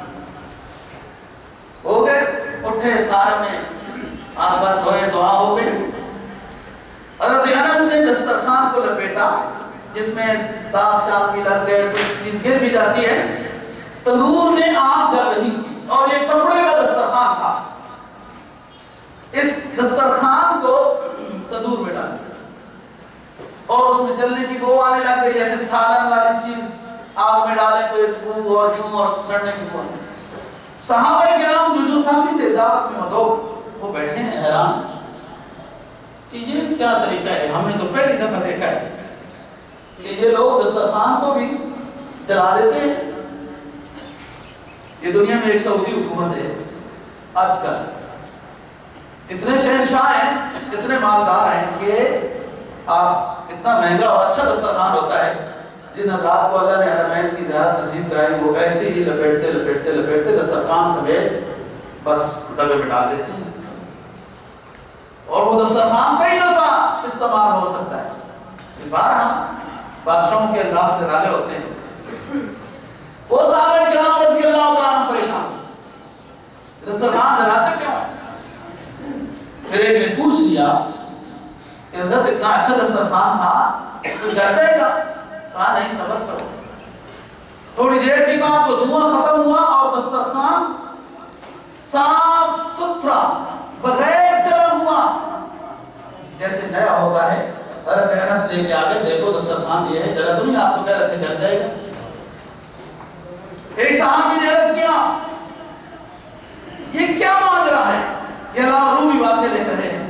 ہو گئے اٹھے سارے میں آنبت ہوئے، دعا ہو گئی۔ حضرت انس نے دسترخوان کو لپیٹا جس میں داغ شاگ بھی لگ گئے، کچھ چیز گر بھی جاتی ہے، تندور میں آگ جل رہی تھی اور یہ کپڑے کا دسترخوان تھا۔ اس دسترخوان کو تندور میں ڈال اور اس میں جلنے کی بو آنے لگ گئی، جیسے سالن والی چیز آگ میں ڈالیں تو ایک بو اور یوں اور سڑنے کی بو۔ صحابہ کرام جو ساتھی تھے دعوت میں مدعو، وہ بیٹھے ہیں حیران کہ یہ کیا طریقہ ہے، ہم نے تو پہلی دفعہ دیکھا ہے کہ یہ لوگ دسترخوان کو بھی جلا دیتے ہیں۔ یہ دنیا میں ایک سعودی حکومت ہے آج کل، اتنے شہنشاہ ہیں، اتنے مالدار ہیں کہ آپ اتنا مہنگا اور اچھا دسترخوان ہوتا ہے، جن حضرات کو اللہ نے حرمین کی زیارت نصیب کرائی وہ ایسے ہی لپیٹتے لپیٹتے لپیٹتے دسترخوان سمیت بس ڈبے میں ڈال دیتے ہیں، اور وہ دسترخوان کئی دفعہ استعمال ہو سکتا ہے۔ بارہا بادشاہوں کے انداز نرالے ہوتے ہیں۔ وہ صحابہ کرام رضی اللہ تعالیٰ عنہ پریشان، دسترخوان جلاتے کیوں؟ پھر ایک نے پوچھ لیا کہ حضرت اتنا اچھا دسترخوان تھا تو جل جائے گا؟ کہا نہیں، صبر کرو۔ تھوڑی دیر کے بعد وہ دھواں ختم ہوا اور دسترخوان صاف ستھرا بغیر جلا ہوا جیسے نیا ہوتا ہے۔ حضرت انس لے کے آگے، دیکھو دسترخوان یہ ہے، جلا تو نہیں، آپ تو کہہ رہے تھے جل جائے گا۔ ایک صحابی نے عرض کیا یہ کیا ماجرا ہے؟ یہ علامہ رومی واقعہ لکھ رہے ہیں،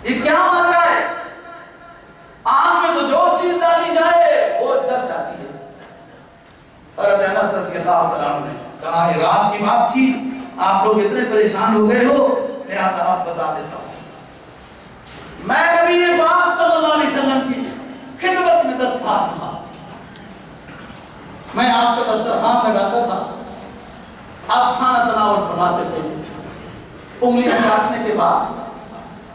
یہ کیا ماجرا ہے؟ آگ میں تو جو چیز ڈالی جائے وہ جل جاتی ہے۔ حضرت انس رضی اللہ تعالیٰ عنہ نے کہا یہ راز کی بات تھی، آپ لوگ اتنے پریشان ہو گئے ہو، لہذا آپ بتا دیتا ہوں۔ میں نبی پاک صلی اللہ علیہ وسلم کی خدمت میں 10 سال تھا، میں آپ کا دسترخوان لگاتا تھا، آپ کھانا تناول فرماتے تھے، انگلیاں چاٹنے کے بعد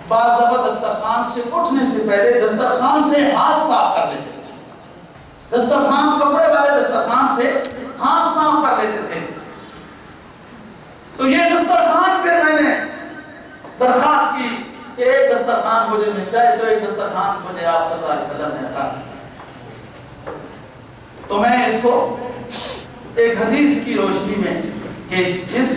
بعض دفعہ دسترخوان سے اٹھنے سے پہلے دسترخوان سے ہاتھ صاف کر لیتے تھے، دسترخوان کپڑے والے دسترخوان سے ہاتھ صاف کر لیتے تھے۔ تو یہ دسترخوان پھر میں نے درخواست کی کہ ایک دسترخوان مجھے مل جائے، تو ایک دسترخوان مجھے آپ صلی اللہ علیہ وسلم نے عطا کیا۔ تو میں اس کو ایک حدیث کی روشنی میں کہ جس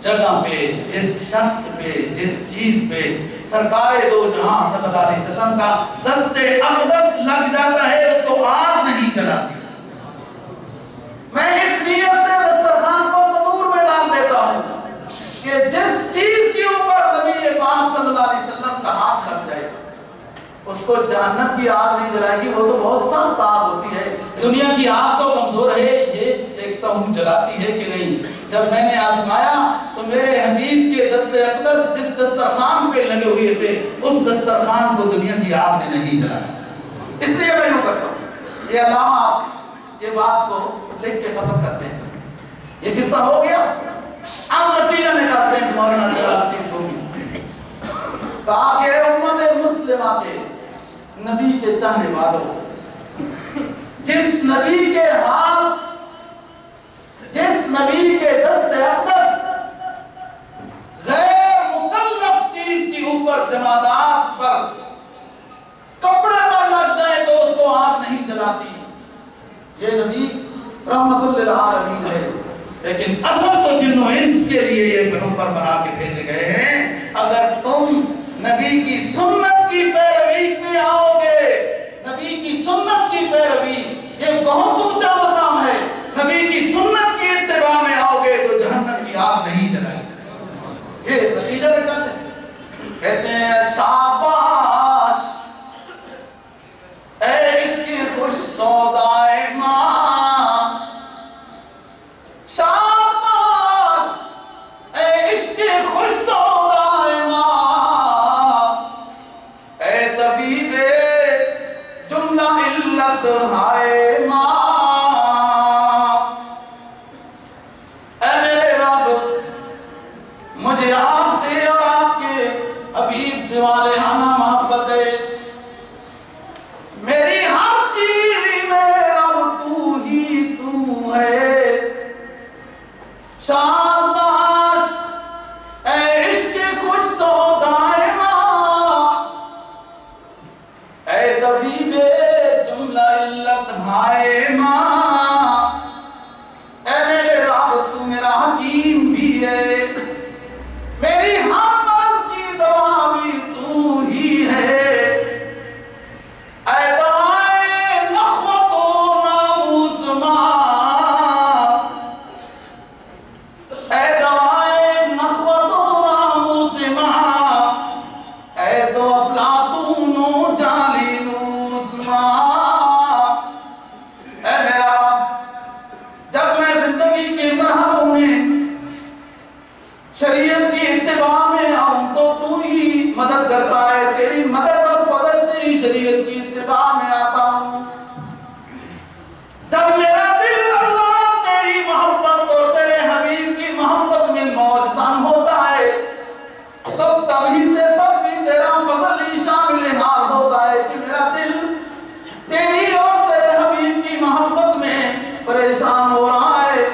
جگہ پہ، جس شخص پہ، جس چیز پہ سرکار دو جہاں صلی اللہ علیہ وسلم کا دست اقدس لگ جاتا ہے اس کو آگ نہیں جلاتی۔ میں اس نیت سے دسترخوان کو تندور میں ڈال دیتا ہوں کہ جس چیز کے اوپر نبی پاک صلی اللہ علیہ وسلم کا ہاتھ لگ جائے اس کو جہنم کی آگ نہیں جلائے گی، وہ تو بہت سخت آگ ہوتی ہے۔ دنیا کی آگ تو کمزور ہے، یہ دیکھتا ہوں جلاتی ہے کہ نہیں۔ جب میں نے آزمایا تو میرے حبیب کے دست اقدس جس دسترخوان پہ لگے ہوئے تھے اس دسترخوان کو دنیا کی آگ نے نہیں جلایا۔ اس لیے میں یوں کرتا ہوں، یہ علامہ یہ بات کو لکھ کے ختم کرتے ہیں۔ یہ قصہ ہو گیا، اب نتیجہ نکالتے ہیں مولانا جلال الدین رومی۔ کہا کہ امت مسلمہ کے نبی کے چاہنے والوں، جس نبی کے ہاتھ، جس نبی کے دست اقدس غیر مکلف چیز کے اوپر جمادات پر کپڑے پر لگ جائے تو اس کو آگ نہیں جلاتی، یہ نبی رحمت للعالمین ہے۔ لیکن اصل تو جن و انس کے لیے یہ پیغمبر بنا کے بھیجے گئے ہیں۔ اگر تم نبی کی سنت کی پیروی میں آؤ گے، نبی کی سنت کی پیروی یہ بہت اونچا مقام ہے، نبی کی سنت کی اتباع میں آؤ گے تو جہنم کی آگ نہیں جلائے گی۔ یہ نتیجہ نکالتے ہیں، کہتے ہیں شاباش اے اس کی خوش سو ہائے ماں، اے میرے رب مجھے آپ سے اور آپ کے حبیب سے والہانہ محبت ہے، میری ہر چیز میں رب تو ہی تو ہے، شاد باش اے عشق کچھ سودائے ماں، اے طبیب جملہ علت ہائے ماں، اے میرے رب تو میرا حکیم بھی ہے، میری ہر مرض کی دوا بھی تو ہی ہے، اے دوائے نخوت و ناموس ماں، اے دوائے نخوت و ناموس ماں، اے دو افلاطون و جالینوس ماں، اے میرا جب میں زندگی کے مرحلوں میں شریعت کی اتباع میں آؤں تو ہی مدد کرتا ہے، تیری مدد اور فضل سے ہی شریعت کی اتباع میں آتا ہوں، جب میرا دل اللہ تیری محبت اور تیرے حبیب کی محبت میں موج زن ہوتا ہے تو تب بھی تیرا فضل ہی شامل حال ہوتا ہے کہ میرا دل تیری اور تیرے حبیب کی محبت میں پریشان ہو رہا ہے،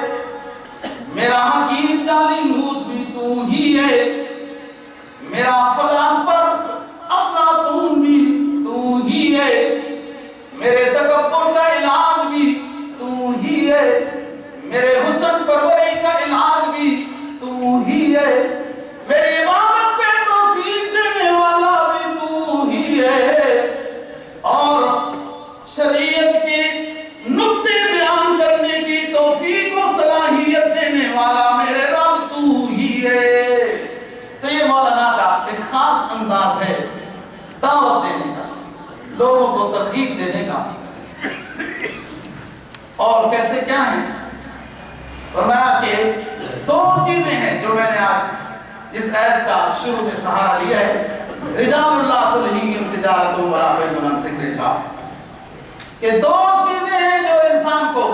میرا حکیم جالینوس بھی تو ہی ہے، میرا فلاسفر افلاطون بھی تو ہی ہے، میرے تکبر کا علاج بھی تو ہی ہے، میرے حسن پروری کا علاج بھی تو ہی ہے، میری عبادت پہ توفیق دینے والا بھی تو ہی ہے، اور شریعت کے نقطے بیان کرنے کی توفیق و صلاحیت دینے والا میرے رب تو ہی ہے۔ تو یہ مولانا کا ایک خاص انداز ہے دعوت دینے کا، لوگوں کو ترغیب دینے کا، اور کہتے کیا ہیں؟ فرمایا کہ دو چیزیں ہیں جو میں نے آج اس آیت کا شروع میں سہارا لیا ہے، رجال اللہ تلہیہم تجارت ولا بیع عن ذکر اللہ، کہ دو چیزیں ہیں جو انسان کو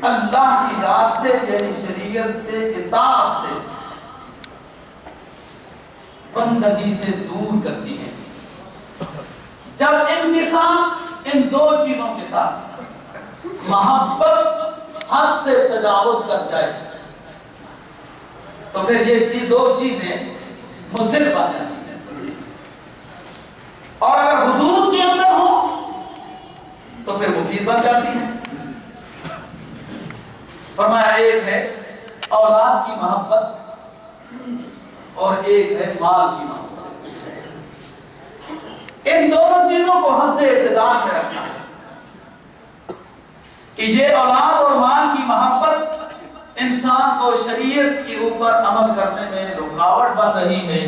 اللہ کی ذات سے یعنی شریعت سے اطاعت سے بندگی سے دور کرتی ہیں، جب انسان ان دو چیزوں کے ساتھ محبت حد سے تجاوز کر جائے تو پھر یہ دو چیزیں مضر بن جاتی ہیں، اور اگر حدود کے اندر ہو تو پھر مفید بن جاتی ہیں۔ فرمایا ایک ہے اولاد کی محبت اور ایک ہے مال کی محبت، ان دونوں چیزوں کو حد اعتدال میں رکھنا کہ یہ اولاد اور مال کی محبت انسان کو شریعت کے اوپر عمل کرنے میں رکاوٹ بن رہی ہے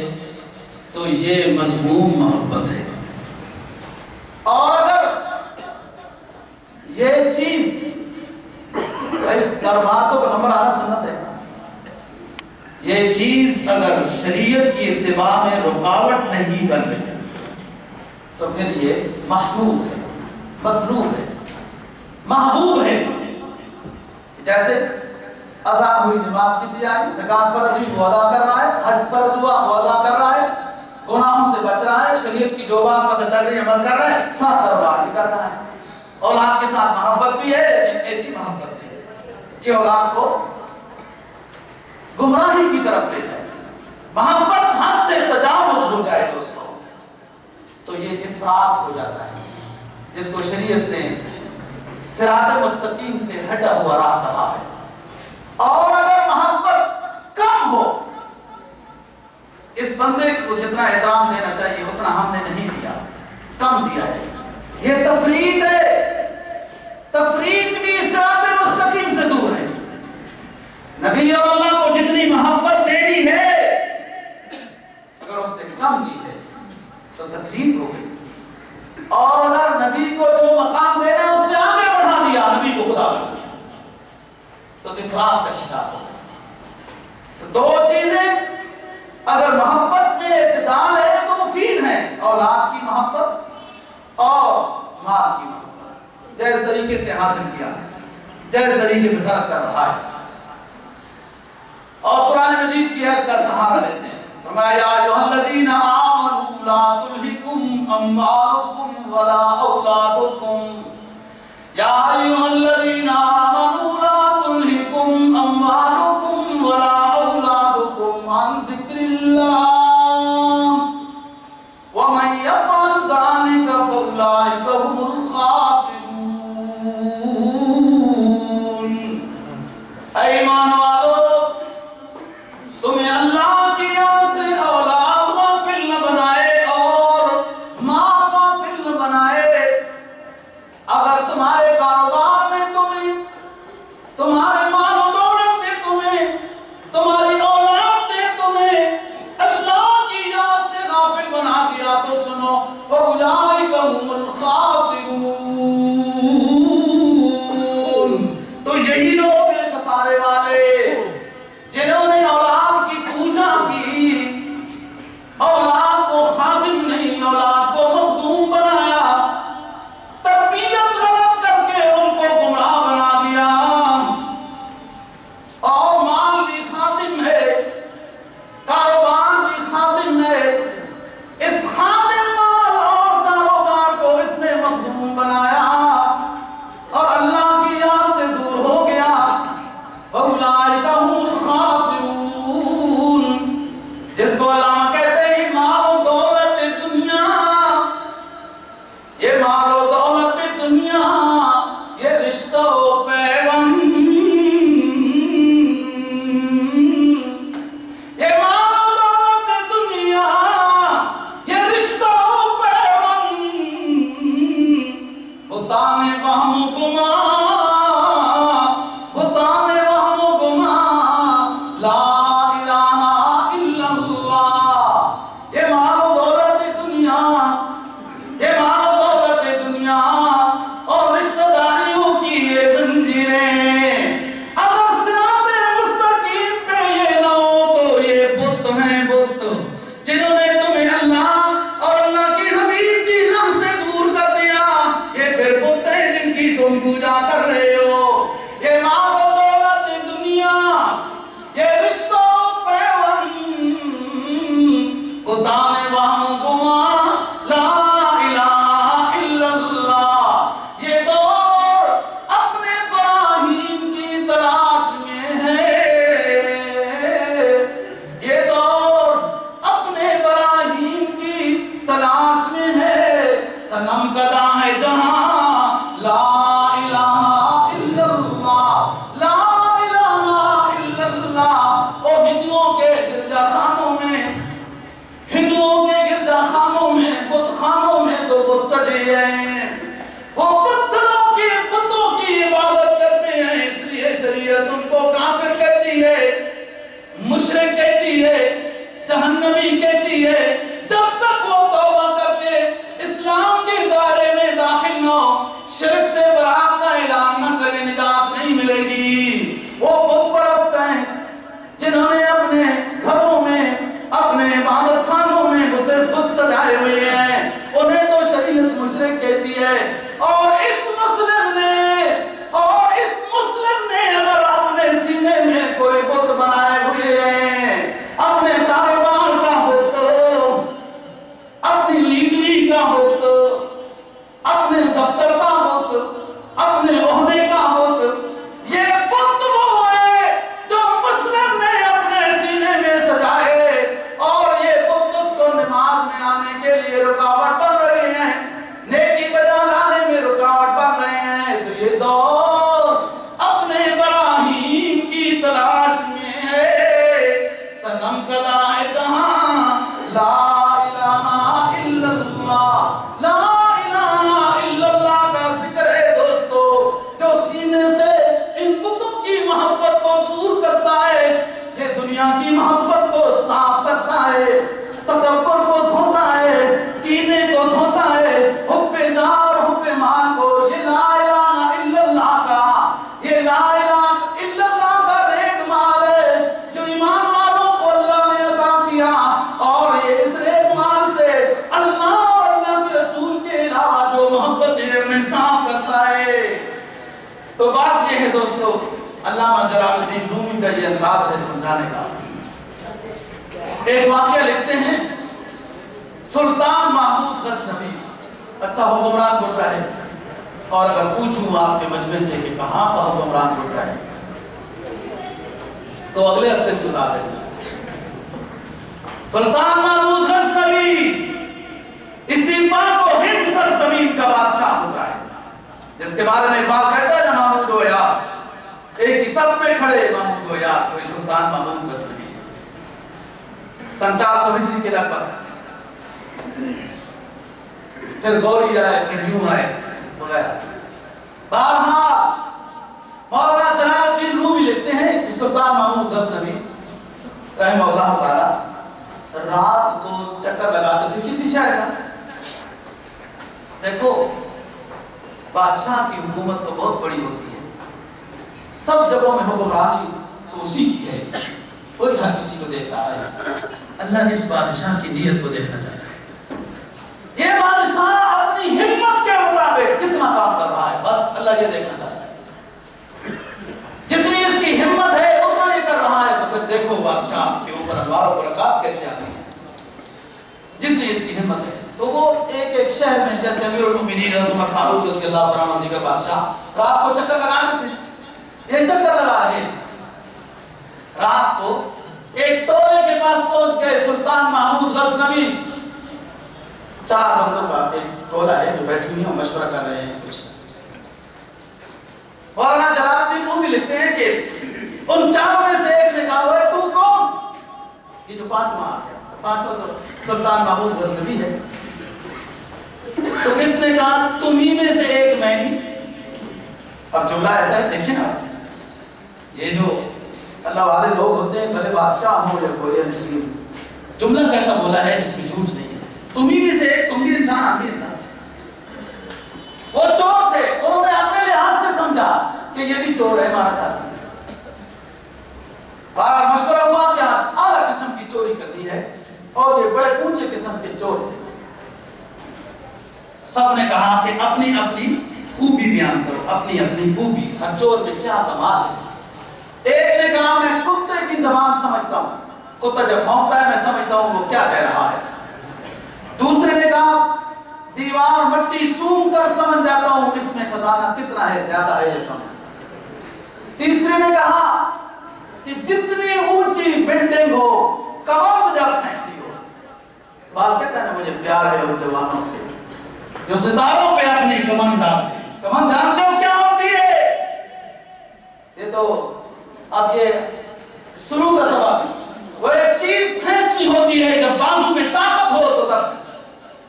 تو یہ مذموم محبت ہے، اور اگر یہ چیز دربار تو پیغمبر اعلیٰ سنت ہے، یہ چیز اگر شریعت کی اتباع میں رکاوٹ نہیں بن رہی تو پھر یہ محبوب ہے، مطلوب ہے، محبوب ہے۔ جیسے اذان ہوئی نماز کی تیاری، زکوٰۃ فرض ہوئی وہ ادا کر رہا ہے، حج فرض ہوا وہ ادا کر رہا ہے، گناہوں سے بچ رہا ہے، شریعت کی جو بات پتہ چل رہی ہے عمل کر رہا ہے، ساتھ دربار بھی کر رہا ہے، اولاد کے ساتھ محبت بھی ہے، لیکن ایسی محبت ہے کہ اولاد کو گمراہی کی طرف لے جائے، محبت حد سے تجاوز ہو جائے دوستو تو یہ افراط ہو جاتا ہے، جس کو شریعت نے صراط مستقیم سے ہٹا ہوا راہ کہا ہے۔ اور اگر محبت کم ہو، اس بندے کو جتنا احترام دینا چاہیے اتنا ہم نے نہیں دیا، کم دیا ہے، یہ تفریط ہے، تفریط بھی صراط مستقیم سے دور ہے۔ نبی اور اللہ کو جتنی محبت دینی ہے اگر اس سے کم دی ہے تو تفریط ہو گئی، اور اگر نبی کو جو مقام دینا ہے اس سے آگے بڑھا دیا، نبی کو خدا بنا دیا تو افراط کا شکار ہو گیا۔ تو دو چیزیں اگر محبت میں اعتدال ہے تو مفید ہیں، اولاد کی محبت اور مال کی محبت۔ جائز طریقے سے حاصل کیا، جائز طریقے پہ خرچ کر رہا ہے، اور قرآن مجید کی آیت کا سہارا لیتے ہیں۔ فرمایا یا ایھا الذین آمنوا لا تلھکم اموالکم ولا اولادکم، یا ایھا الذین آمنوا لا تلھکم اموالکم ولا اولادکم عن ذکر اللہ ومن یفعل ذلک فاولئک هم الخاسرون۔ اے ایمان والو، تمہیں اللہ کی یاد سے اولاد غافل نہ بنائے اور مال غافل نہ بنائے۔ اگر تمہارے کاروبار میں تمہارے مال و دولت دے تمہاری اولاد دے تمہیں اللہ کی یاد سے غافل بنا دیا تو سنو فَأُولَئِكَ هُمُ الْخَاسِرُونَ، تو یہی لوگ ہیں خسارے والے جنہوں نے اولاد کی پوجا کی، اولاد کو خادم نہیں، اولاد کو مخدوم بنایا، تربیت غلط کر کے ان کو گمراہ بنا دیا، اور مال بھی خادم ہے، کاروبار بھی خادم ہے، اس خادم مال اور کاروبار کو اس نے مخدوم بنایا اور اللہ کی یاد سے دور ہو گیا۔ فَأُولَئِكَ هُمُ الْخَاسِرُونَ، جس کو علامہ کہتے ہیں مال و دولت دنیا، یہ مال و دولت دنیا، یہ رشتہ و پیوند، یہ مال و دولت دنیا، یہ رشتہ و پیوند، بتانے وہم و گما، بتانے وہم و گما، لا الہ الا اللہ۔ یہ مال و دولت دنیا، یہ مال و دولت دنیا اور رشتہ داریوں کی یہ زنجیریں، اگر صراط مستقیم پہ یہ نہ ہو تو یہ بت ہیں، بت جنہوں نے تمہیں اللہ اور اللہ کی حبیب کی راہ سے دور کر دیا، یہ پھر بت ہیں جن کی تم پوجا کر رہے ہو۔ یہ مال و دولت دنیا، یہ رشتہ و پیوند، بتانے وہم گما، لا الہ الا اللہ۔ یہ دور اپنے براہین کی تلاش میں ہے، یہ دور اپنے براہین کی تلاش میں ہے، صنم کدا ہے جہاں، لا الہ الا اللہ، لا الہ الا اللہ۔ اور ہندوؤں کے گرجا خانوں میں، ہندوؤں کے گرجا خانوں میں، بت خانوں میں تو بت سجے ہیں، وہ پتھروں کے بتوں کی عبادت کرتے ہیں، اس لیے شریعت ان کو کافر کہتی ہے، مشرک کہتی ہے، جہنمی کہتی ہے۔ جب تک وہ توبہ کر کے اسلام کے دائرے میں داخل نہ ہو، شرک سے برات کا اعلان نہ کرے، نجات نہیں ملے گی۔ وہ بت پرست ہیں جنہوں نے اپنے گھروں میں، اپنے عبادت خانوں میں بت سجائے ہوئے ہیں، انہیں تو شریعت مشرک کہتی تو بات یہ ہے دوستو، علامہ جلال الدین رومی کا یہ انداز ہے سمجھانے کا۔ ایک واقعہ لکھتے ہیں، سلطان محمود غزنوی اچھا حکمران گزرا ہے، اور اگر پوچھوں آپ کے مجمع سے کہ کہاں کا حکمران گزرا ہے تو اگلے ہفتے بھی بتا دیں گے۔ سلطان محمود غزنوی اسی پاک و ہند سرزمین کا بادشاہ گزرا ہے، جس کے بارے میں اقبال کہتا ہے نا، محمود و یاس ایک ہی سب میں کھڑے، محمود و یاس کوئی سلطان محمود غزنوی سن 400 ہجری کے لگ بھگ۔ پھر غوری آئے، پھر یوں آئے وغیرہ۔ بارہا مولانا جلال الدین رومی لکھتے ہیں کہ سلطان محمود غزنوی رحمہ اللہ تعالی رات کو چکر لگاتے تھے کسی شہر کا۔ دیکھو بادشاہ کی حکومت تو بہت بڑی ہوتی ہے، سب جگہوں میں حکمرانی تو اسی کی ہے، کوئی ہر کسی کو دیکھ رہا ہے۔ اللہ اس بادشاہ کی نیت کو دیکھنا چاہتا ہے، یہ بادشاہ اپنی ہمت کے مطابق کتنا کام کر رہا ہے، بس اللہ یہ دیکھنا چاہتا ہے۔ جتنی اس کی ہمت ہے اتنا یہ کر رہا ہے، تو پھر دیکھو بادشاہ کے اوپر انوار و برکات کیسے آتی ہیں، جتنی اس کی ہمت ہے۔ تو وہ ایک ایک شہر میں، جیسے امیر المومنین حضرت عمر فاروق رضی اللہ عنہ دیگر بادشاہ رات کو چکر لگاتے تھے، یہ چکر لگا رہے ہیں۔ رات کو ایک ٹولے کے پاس پہنچ گئے، سلطان محمود غزنوی، 4 بندوں کا ایک ٹولہ ہے جو بیٹھی ہوئی ہیں مشورہ کر رہے ہیں کچھ۔ مولانا جلال الدین رومی لکھتے ہیں کہ ان 4 میں سے ایک نے کہا، ہوئے تو کون؟ یہ جو 5واں آ گیا، 5واں تو سلطان محمود غزنوی ہے۔ تو کس نے کہا، تمہیں میں سے ایک میں ہی۔ اب جملہ ایسا ہے، دیکھیں نا، یہ جو اللہ والے لوگ ہوتے ہیں، بھلے بادشاہ ہوں یا کوئی نشین، جملہ کیسا بولا ہے اس میں جھوٹ نہیں ہے۔ تمہیں میں سے ایک، تم بھی انسان، ہم بھی انسان۔ وہ چور تھے، انہوں نے اپنے لحاظ سے سمجھا کہ یہ بھی چور ہے ہمارا ساتھی۔ بہرحال مشورہ ہوا کہ اعلیٰ قسم کی چوری کرنی ہے، اور یہ بڑے اونچے قسم کے چور تھے۔ سب نے کہا کہ اپنی اپنی خوبی بیان کرو، اپنی اپنی خوبی، ہر چور میں کیا کمال ہے۔ ایک نے کہا، میں کتے کی زبان سمجھتا ہوں، کتا جب بھونکتا ہے میں سمجھتا ہوں وہ کیا کہہ رہا ہے۔ دوسرے نے کہا، دیوار مٹی سونگ کر سمجھ جاتا ہوں اس میں خزانہ کتنا ہے، زیادہ ہے یا کم۔ تیسرے نے کہا کہ جتنی اونچی بلڈنگ ہو، کمند جب پھینکتی ہو۔ بات کہتا ہے نا، مجھے پیار ہے ان جوانوں سے جو ستاروں پہ اپنی کمند ڈالتے ہیں۔ کمند جانتے ہو کیا ہوتی ہے؟ یہ تو اب یہ شروع کا سبب ہے، وہ ایک چیز پھینکنی ہوتی ہے جب بازو میں طاقت ہو تو تب۔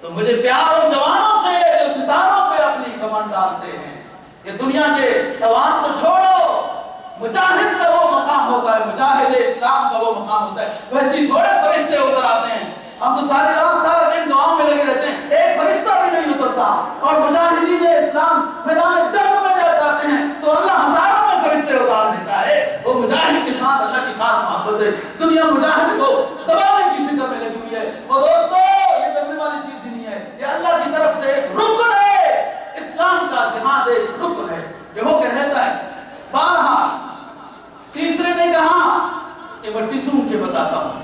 تو مجھے پیار ان جوانوں سے جو ستاروں پہ اپنی کمند ڈالتے ہیں۔ یہ دنیا کے عوام کو چھوڑو، مجاہد کا وہ مقام ہوتا ہے، مجاہد اسلام کا وہ مقام ہوتا ہے۔ ویسے تھوڑے فرشتے اتر آتے ہیں، ہم تو ساری رات سارا دن دعاؤں میں لگے رہتے ہیں، ایک فرشتہ بھی نہیں اترتا۔ اور مجاہدین اسلام میدان جنگ میں جاتے ہیں تو اللہ ہزاروں میں فرشتے اتار دیتا ہے۔ وہ مجاہد کے ساتھ اللہ کی خاص محبت ہے۔ دنیا مجاہد کو دبانے کی فکر میں لگی ہوئی ہے۔ اور دوستو یہ دبنے والی چیز ہی نہیں ہے، یہ اللہ کی طرف سے ایک رکن ہے، اسلام کا جہاد ایک رکن ہے، یہ ہو کے رہتا ہے۔ بارہا تیسرے نے کہا کہ مٹی سون کے بتاتا ہوں،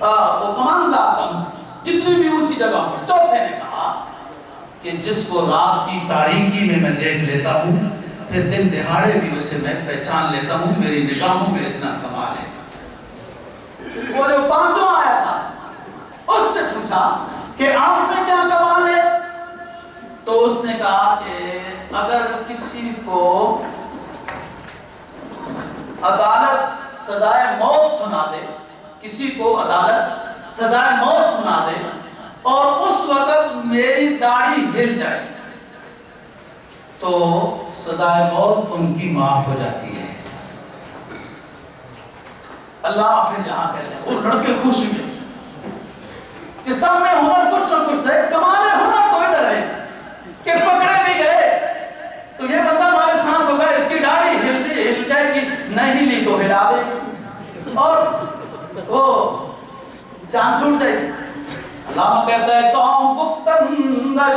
وہ کمان ڈالتا ہوں جتنی بھی اونچی جگہ ہو۔ چوتھے نے کہا کہ جس کو رات کی تاریکی میں دیکھ لیتا ہوں، پھر دن دہاڑے بھی اسے میں پہچان لیتا ہوں، میری نگاہوں میں اتنا کمال ہے۔ وہ جو 5واں آیا تھا اس سے پوچھا کہ آپ میں کیا کمال ہے؟ تو اس نے کہا کہ اگر کسی کو عدالت سزائے موت سنا دے، کسی کو عدالت سزائے موت سنا دے اور اس وقت میری داڑھی ہل جائے تو سزائے موت ان کی معاف ہو جاتی ہے۔ اللہ پھر یہاں کہتے ہیں، وہ لڑکے خوش ہوئے کہ سب میں ہنر کچھ نہ کچھ ہے، کمال ہنر تو ادھر ہے کہ پکڑے بھی گئے تو یہ بندہ ہمارے ساتھ ہوگا، اس کی داڑھی ہل جائے گی، نہیں لی تو ہلا دے گی اور وہ جان چھوٹ جائے گی۔ اللہ کہتا ہے قوم گفتندش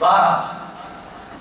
12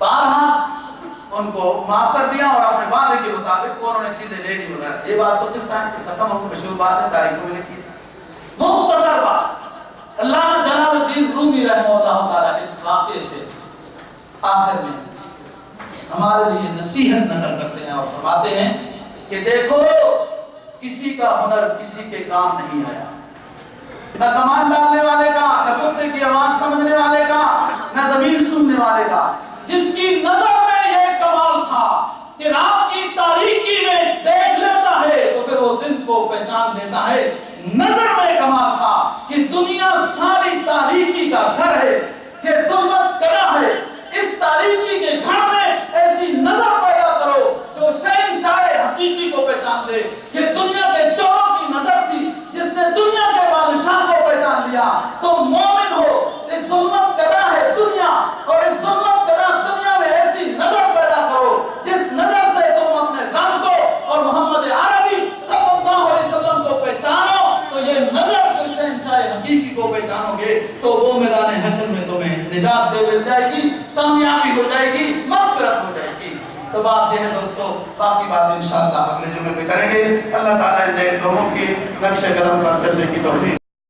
12 ان کو معاف کر دیا اور اپنے وعدے کے مطابق انہوں نے چیزیں لے لی وغیرہ. یہ بات تو قصہ ہے ختم ہو کے مشہور بات ہے, تاریخوں میں لکھی. مختصر بات, علامہ جلال الدین رومی رحمہ اللہ تعالیٰ اس واقعے سے آخر میں ہمارے لیے نصیحت نقل کرتے ہیں اور فرماتے ہیں کہ دیکھو کسی کا ہنر کسی کے کام نہیں آیا, نہ کمان ڈالنے والے کا, نہ کتے کی آواز سمجھنے والے کا, نہ زمین سننے والے کا. جس کی نظر میں یہ کمال تھا کہ رات کی تاریکی میں دیکھ لیتا ہے تو پھر وہ دن کو پہچان لیتا ہے. نظر میں کمال تھا کہ دنیا ساری تاریکی کا گھر ہے, کہ ظلمت گڑا ہے. اس تاریکی کے گھر میں ایسی نظر پیدا کرو جو شہنشاہ حقیقی کو پہچان لے. یہ دنیا کے چوروں کی نظر تھی جس نے دنیا کے بادشاہ کو پہچان لیا. تو مومن ہو, اس ظلمت گڑا ہے دنیا, اور اس ظلمت گڑا دنیا میں ایسی نظر پیدا کرو جس نظر سے تم اپنے رب کو اور محمد عربی صلی اللہ علیہ وسلم کو پہچانو. تو یہ نظر جو شہنشاہ حقیقی کو پہچانو گے تو وہ میدان حشر میں تمہیں نجات دے مل جائے گی, کامیابی ہو جائے گی, مغفرت ہو جائے گی. تو بات یہ ہے دوستو, باقی بات انشاءاللہ اگلے جمعے پہ کریں گے. اللہ تعالیٰ نے لوگوں کی نقش قدم پر چلنے کی توفیق